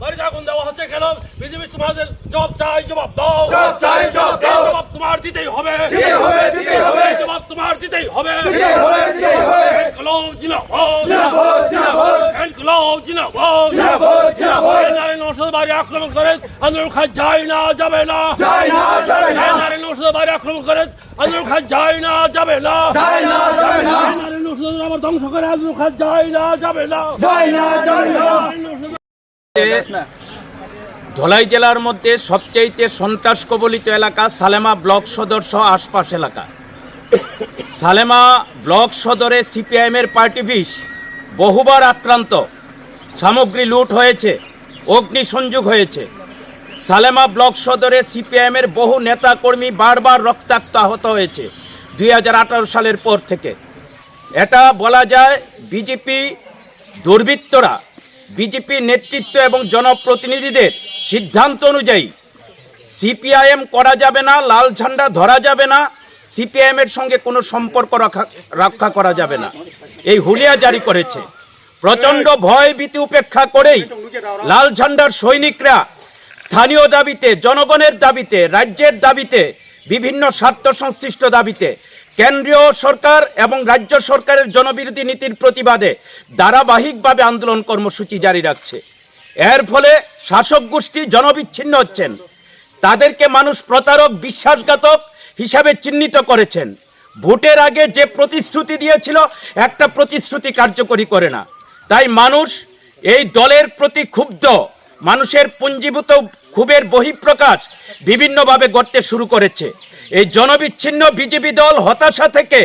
বাড়িতে আগুন দেওয়া হচ্ছে কেন? বিজেপি তোমাদের জবাব চাই, জবাব দাও, জবাব চাই, জবাব দাও। জবাব তোমার দিতেই হবে, দিতেই হবে, দিতেই হবে। জবাব তোমার দিতেই হবে, দিতেই হবে, দিতেই হবে। জিন্দাবাদ, জিন্দাবাদ, জিন্দাবাদ। জিন্দাবাদ, জিন্দাবাদ, জিন্দাবাদ। নারায়ণ নওশাদের বাড়ি আক্রমণ করে আন্দোলন খায় যায় না, যাবে না, যায় না, যাবে না। নারায়ণ নওশাদের বাড়ি আক্রমণ করে আন্দোলন খায় যায় না, যাবে না, যায় না, যাবে না। নারায়ণ নওশাদের আবার ধ্বংস করে আন্দোলন খায় যায় না, যাবে না, যায় না, যাবে না। ধলাই জেলার মধ্যে সবচেয়ে সন্ত্রাস কবলিত এলাকা সালেমা ব্লক সদর সহ আশপাশ এলাকা। সালেমা ব্লক সদরে সিপিআইএমের পার্টি অফিস বহুবার আক্রান্ত, সামগ্রী লুট হয়েছে, অগ্নিসংযোগ হয়েছে। সালেমা ব্লক সদরে সিপিআইএমের বহু নেতাকর্মী বারবার রক্তাক্ত আহত হয়েছে 2018 সালের পর থেকে। এটা বলা যায় বিজেপি দুর্বৃত্তরা, বিজেপি নেতৃত্ব এবং জনপ্রতিনিধিদের সিদ্ধান্ত অনুযায়ী সিপিআইএম করা যাবে না, লাল ঝান্ডা ধরা যাবে না, সিপিআইএমের সঙ্গে কোনো সম্পর্ক রক্ষা করা যাবে না, এই হুলিয়া জারি করেছে। প্রচণ্ড ভয় ভীতি উপেক্ষা করেই লাল ঝান্ডার সৈনিকরা স্থানীয় দাবিতে, জনগণের দাবিতে, রাজ্যের দাবিতে, বিভিন্ন স্বার্থ সংশ্লিষ্ট দাবিতে কেন্দ্রীয় সরকার এবং রাজ্য সরকারের জনবিরোধী নীতির প্রতিবাদে ধারাবাহিকভাবে আন্দোলন কর্মসূচি জারি রাখছে। এর ফলে শাসক গোষ্ঠী জনবিচ্ছিন্ন হচ্ছেন, তাদেরকে মানুষ প্রতারক, বিশ্বাসঘাতক হিসাবে চিহ্নিত করেছেন। ভোটের আগে যে প্রতিশ্রুতি দিয়েছিল একটা প্রতিশ্রুতি কার্যকরী করে না। তাই মানুষ এই দলের প্রতি ক্ষুব্ধ, মানুষের পুঞ্জীভূত ক্ষোভের বহিঃপ্রকাশ বিভিন্নভাবে করতে শুরু করেছে। এই জনবিচ্ছিন্ন বিজেপি দল হতাশা থেকে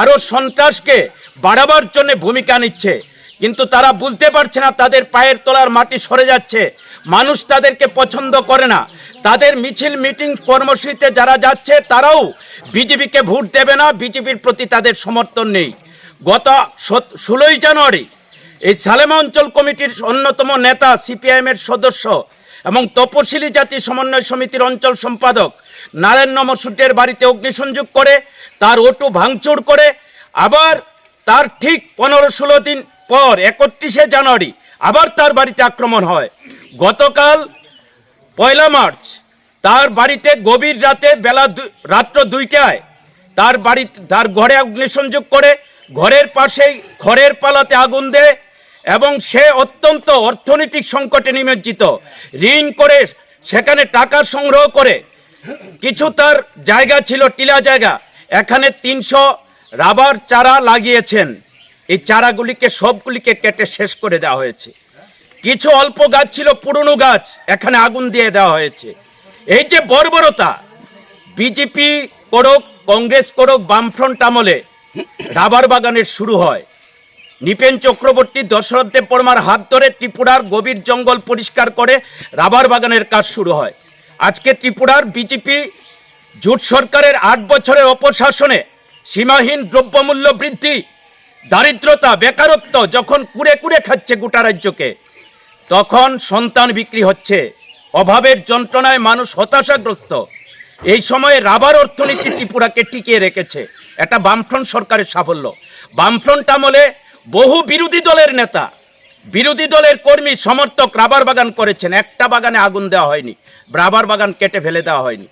আরও সন্ত্রাসকে বাড়াবার জন্য ভূমিকা নিচ্ছে, কিন্তু তারা বুঝতে পারছে না তাদের পায়ের তলার মাটি সরে যাচ্ছে। মানুষ তাদেরকে পছন্দ করে না। তাদের মিছিল, মিটিং, কর্মসূচিতে যারা যাচ্ছে তারাও বিজেপিকে ভোট দেবে না, বিজেপির প্রতি তাদের সমর্থন নেই। গত 16 জানুয়ারি এই সালেমা অঞ্চল কমিটির অন্যতম নেতা, সিপিআইএমের সদস্য এবং তপশিলি জাতি সমন্বয় সমিতির অঞ্চল সম্পাদক নারায়ণ নমসুটের বাড়িতে অগ্নিসংযোগ করে তার অটো ভাঙচুর করে, আবার তার ঠিক 15-16 দিন পর 31শে জানুয়ারি আবার তার বাড়িতে আক্রমণ হয়। গতকাল 1 মার্চ তার বাড়িতে গভীর রাতে রাত্র 2টায় তার ঘরে অগ্নিসংযোগ করে ঘরের পাশেই খড়ের পালাতে আগুন দেয় এবং সে অত্যন্ত অর্থনৈতিক সংকটে নিমজ্জিত। ঋণ করে সেখানে টাকা সংগ্রহ করে কিছু তার জায়গা ছিল, টিলা জায়গা, এখানে 300 রাবার চারা লাগিয়েছেন। এই চারাগুলিকে সবগুলিকে কেটে শেষ করে দেওয়া হয়েছে। কিছু অল্প গাছ ছিল, পুরনো গাছ, এখানে আগুন দিয়ে দেওয়া হয়েছে। এই যে বর্বরতা, বিজেপি করুক, কংগ্রেস করুক, বামফ্রন্ট আমলে রাবার বাগানের শুরু হয়। নৃপেন চক্রবর্তী, দশরথ দেববর্মার হাত ধরে ত্রিপুরার গভীর জঙ্গল পরিষ্কার করে রাবার বাগানের কাজ শুরু হয়। আজকে ত্রিপুরার বিজেপি জোট সরকারের 8 বছরের অপশাসনে সীমাহীন দ্রব্যমূল্য বৃদ্ধি, দারিদ্রতা, বেকারত্ব যখন কুড়ে কুড়ে খাচ্ছে গোটা রাজ্যকে, তখন সন্তান বিক্রি হচ্ছে, অভাবের যন্ত্রণায় মানুষ হতাশাগ্রস্ত। এই সময়ে রাবার অর্থনীতি ত্রিপুরাকে টিকিয়ে রেখেছে। এটা বামফ্রন্ট সরকারের সাফল্য। বামফ্রন্ট আমলে বহু বিরোধী দলের নেতা, বিরোধী দলের কর্মী, সমর্থক রাবার বাগান করেছেন, একটা বাগানে আগুন দেওয়া হয়নি, রাবার বাগান কেটে ফেলে দেওয়া হয়নি।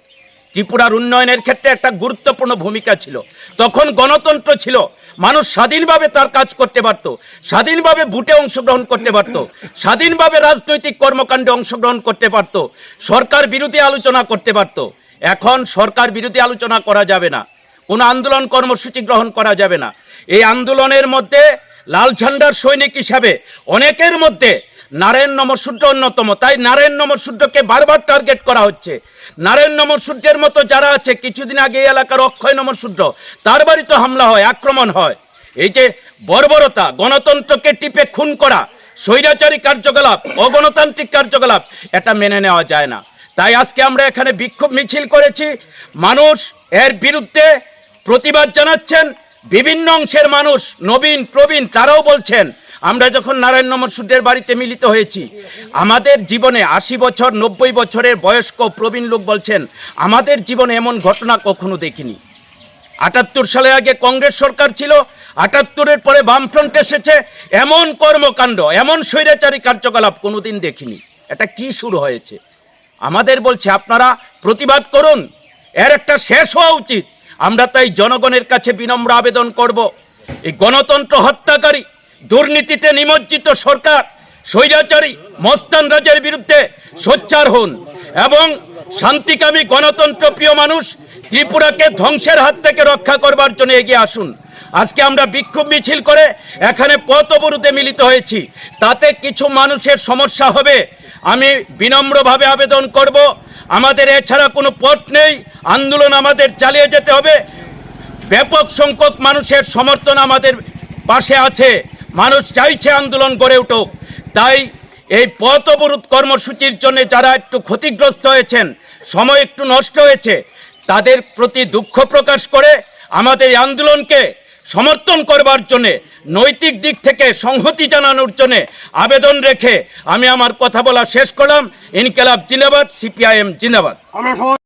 ত্রিপুরার উন্নয়নের ক্ষেত্রে একটা গুরুত্বপূর্ণ ভূমিকা ছিল। তখন গণতন্ত্র ছিল, মানুষ স্বাধীনভাবে তার কাজ করতে পারত, স্বাধীনভাবে ভোটে অংশগ্রহণ করতে পারত, স্বাধীনভাবে রাজনৈতিক কর্মকাণ্ডে অংশগ্রহণ করতে পারত, সরকার বিরোধী আলোচনা করতে পারত। এখন সরকার বিরোধী আলোচনা করা যাবে না, কোনো আন্দোলন কর্মসূচি গ্রহণ করা যাবে না। এই আন্দোলনের মধ্যে লাল ঝান্ডার সৈনিক হিসাবে অনেকের মধ্যে নারায়ণ নমসূদ্র অন্যতম। তাই নারায়ণ নমসূদ্রকে বারবার টার্গেট করা হচ্ছে। নারায়ণ নমসূদ্রের মতো যারা আছে, কিছুদিন আগে এই এলাকার অক্ষয় নমসূদ্র, তার বাড়িতে হামলা হয়, আক্রমণ হয়। এই যে বর্বরতা, গণতন্ত্রকে টিপে খুন করা, স্বৈরাচারী কার্যকলাপ, অগণতান্ত্রিক কার্যকলাপ, এটা মেনে নেওয়া যায় না। তাই আজকে আমরা এখানে বিক্ষোভ মিছিল করেছি। মানুষ এর বিরুদ্ধে প্রতিবাদ জানাচ্ছেন। বিভিন্ন অংশের মানুষ, নবীন প্রবীণ, তারাও বলছেন, আমরা যখন নারায়ণ নমসূদ্রের বাড়িতে মিলিত হয়েছি, আমাদের জীবনে 80 বছর 90 বছরের বয়স্ক প্রবীণ লোক বলছেন, আমাদের জীবনে এমন ঘটনা কখনো দেখিনি। 78 সালে আগে কংগ্রেস সরকার ছিল, 78-এর পরে বামফ্রন্ট এসেছে, এমন কর্মকাণ্ড, এমন স্বৈরাচারী কার্যকলাপ কোনোদিন দেখিনি। এটা কি শুরু হয়েছে? আমাদের বলছে আপনারা প্রতিবাদ করুন, এর একটা শেষ হওয়া উচিত। আমরা তাই জনগণের কাছে বিনম্র আবেদন করব, এই গণতন্ত্র হত্যাকারী, দুর্নীতিতে নিমজ্জিত সরকার, স্বৈরাচারী মস্তান রাজের বিরুদ্ধে সোচ্চার হন এবং শান্তিকামী গণতন্ত্র প্রিয় মানুষ ত্রিপুরাকে ধ্বংসের হাত থেকে রক্ষা করবার জন্য এগিয়ে আসুন। আজকে আমরা বিক্ষোভ মিছিল করে এখানে পথ অবরোধে মিলিত হয়েছি, তাতে কিছু মানুষের সমস্যা হবে। আমি বিনম্রভাবে আবেদন করব, আমাদের এছাড়া কোনো পথ নেই, আন্দোলন আমাদের চালিয়ে যেতে হবে। ব্যাপক সংখ্যক মানুষের সমর্থন আমাদের পাশে আছে, মানুষ চাইছে আন্দোলন গড়ে উঠুক। তাই এই পথ অবরোধ কর্মসূচির জন্য যারা একটু ক্ষতিগ্রস্ত হয়েছেন, সময় একটু নষ্ট হয়েছে, তাদের প্রতি দুঃখ প্রকাশ করে আমাদের এই আন্দোলনকে সমর্থন করবার জন্যে, নৈতিক দিক থেকে সংহতি জানানোর জন্যে আবেদন রেখে আমি আমার কথা বলা শেষ করলাম। ইনকিলাব জিন্দাবাদ, সিপিআইএম জিন্দাবাদ।